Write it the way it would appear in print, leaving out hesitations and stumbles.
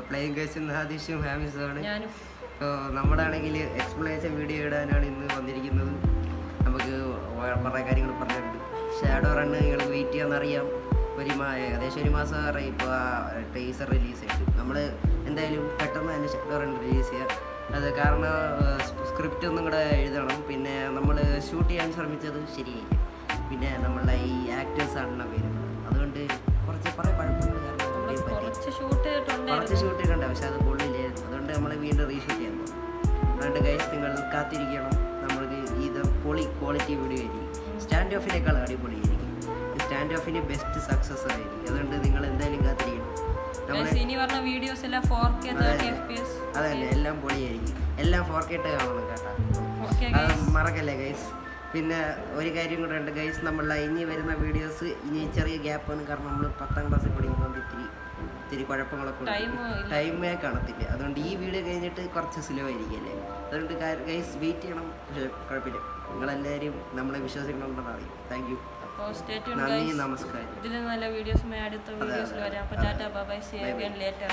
Playing ഗൈസും ഹാദിഷും ഹാമിസുമാണ്. നമ്മളാണെങ്കിൽ explanation video ഇടാനാണ് ഇന്ന് വന്നിരിക്കുന്നത്. നമുക്ക് കുറേ കാര്യങ്ങൾ പറഞ്ഞിട്ടുണ്ട്. ഷാഡോ റണ്ണ് നിങ്ങൾ വെയിറ്റ് ചെയ്യാമെന്നറിയാം. ഏകദേശം ഒരു മാസം പറയും ഇപ്പോൾ ആ ടീസർ റിലീസ് ചെയ്തു. നമ്മൾ എന്തായാലും പെട്ടെന്ന് തന്നെ ഷാഡോ റണ്ണ് റിലീസ് ചെയ്യാം. അത് കാരണം സ്ക്രിപ്റ്റ് ഒന്നും കൂടെ എഴുതണം. പിന്നെ നമ്മൾ ഷൂട്ട് ചെയ്യാൻ ശ്രമിച്ചത് ശരിയായില്ല. പിന്നെ നമ്മളുടെ ഈ ആക്ടേഴ്സാണല്ലോ വരുന്നത്, അതുകൊണ്ട് കുറേ കുഴപ്പമുണ്ട്. കാരണം കുറച്ച് ഷൂട്ട് ചെയ്തിട്ടുണ്ട്, പക്ഷെ അത് കൊള്ളില്ലായിരുന്നു. അതുകൊണ്ട് നമ്മൾ വീണ്ടും റീഷൂട്ട് ചെയ്യാൻ പോകും. അതുകൊണ്ട് ഗൈസ് നിങ്ങൾ കാത്തിരിക്കണം. നമ്മൾക്ക് ഇത് ക്വാളിറ്റി വീഡിയോ ആയിരിക്കും. സ്റ്റാൻഡ് ഓഫിനേക്കാൾ അടിപൊളിയായിരിക്കും. സ്റ്റാൻഡ് ഓഫിന് ബെസ്റ്റ് സക്സസ് ആയിരിക്കും. അതുകൊണ്ട് നിങ്ങൾ എന്തായാലും കാത്തിരിക്കണം. അതന്നെ, എല്ലാം പൊളിയായിരിക്കും. എല്ലാം 4K കാണണം കേട്ടോ, അത് മറക്കല്ലേ ഗൈസ്. പിന്നെ ഒരു കാര്യം കൂടെ ഉണ്ട് ഗൈസ്, നമ്മളുടെ ഇനി വരുന്ന വീഡിയോസ് ഇനി ചെറിയ ഗ്യാപ്പാണ്. കാരണം നമ്മൾ 10ാം ക്ലാസ്സിൽ പഠിക്കുമ്പോൾ ഇത്തിരി കുഴപ്പങ്ങളൊക്കെ ടൈമേ കാണത്തില്ല. അതുകൊണ്ട് ഈ വീഡിയോ കഴിഞ്ഞിട്ട് കുറച്ച് സ്ലോ ആയിരിക്കുമല്ലേ. അതുകൊണ്ട് ഗൈസ് വെയിറ്റ് ചെയ്യണം. പക്ഷേ കുഴപ്പമില്ല, നിങ്ങളെല്ലാവരും നമ്മളെ വിശ്വസിക്കണമെന്ന് അറിയും. താങ്ക് യു, നന്ദി, നമസ്കാരം. ഇതിൽ നല്ല വീഡിയോസ് അടുത്ത വീഡിയോസിൽ വരാം. ടാറ്റാ, bye bye, see you again later.